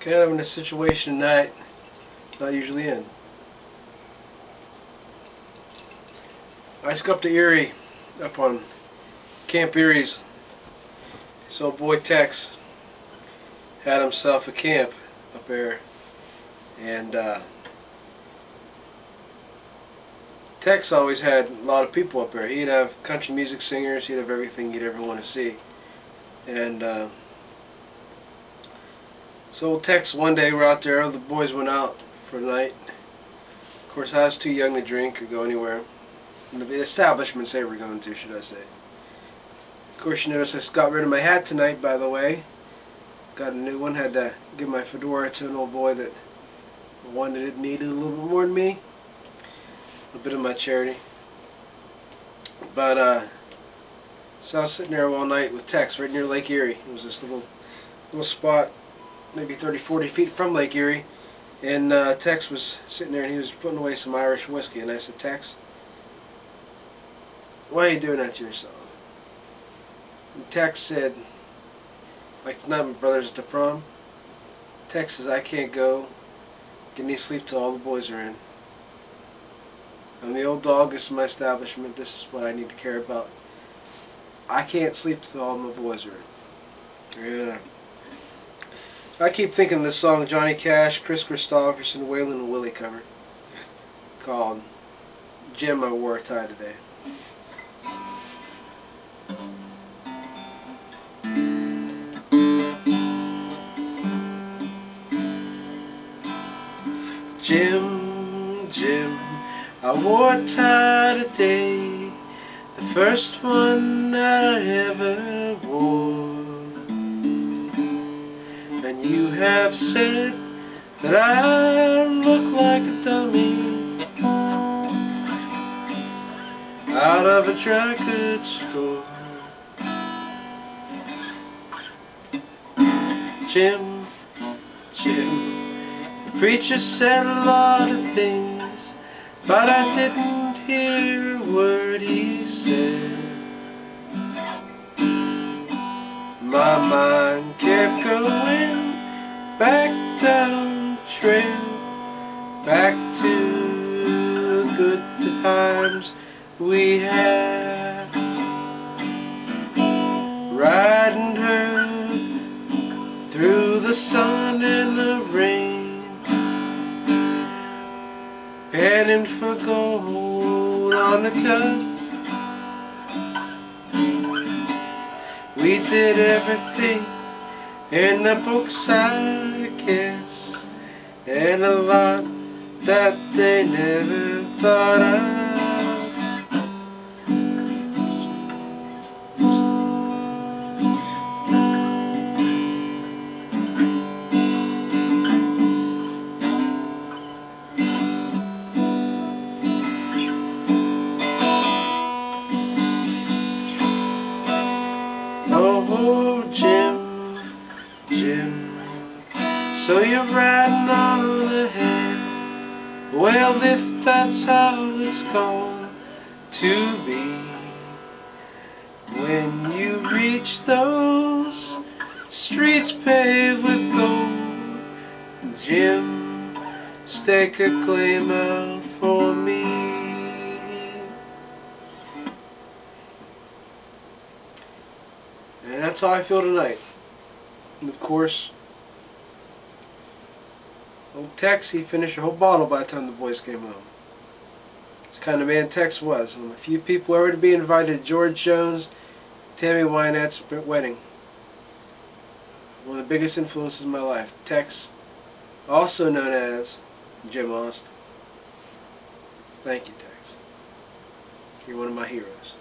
Kind of in a situation tonight, not usually in. I just got up to Erie, up on Camp Erie's. So boy Tex had himself a camp up there, and Tex always had a lot of people up there. He'd have country music singers, he'd have everything you'd ever want to see. And so Tex, one day we're out there, the boys went out for the night. Of course I was too young to drink or go anywhere. The establishments they were going to, should I say. Of course you notice I got rid of my hat tonight, by the way. Got a new one, had to give my fedora to an old boy that wanted it, needed a little bit more than me. A bit of my charity. But so I was sitting there all night with Tex right near Lake Erie. It was this little spot, maybe 30-40 feet from Lake Erie, and Tex was sitting there and he was putting away some Irish whiskey, and I said, Tex, why are you doing that to yourself? And Tex said, like tonight my brother's at the prom. Tex says, I can't go get any sleep till all the boys are in. I'm the old dog, this is my establishment, this is what I need to care about. I can't sleep till all my boys are in. Yeah. I keep thinking of this song Johnny Cash, Chris Christopherson, Waylon and Willie cover called Jim, I Wore a Tie Today. Jim, Jim, I wore a tie today, the first one that I ever wore. And you have said that I look like a dummy out of a dry goods store. Jim, Jim, the preacher said a lot of things, but I didn't hear a word he said. My mind kept going back down the trail, back to the times we had, riding her through the sun and the rain, panning for gold on the cuff. We did everything in the books, I guess, and a lot that they never thought of. Oh, Jim, Jim, so you're riding on ahead. Well, if that's how it's going to be, when you reach those streets paved with gold, Jim, stake a claim out for me. And that's how I feel tonight. And of course, old Tex, he finished a whole bottle by the time the boys came home. It's the kind of man Tex was. One of the few people ever to be invited to George Jones, Tammy Wynette's wedding. One of the biggest influences in my life. Tex, also known as Jim Austin. Thank you, Tex. You're one of my heroes.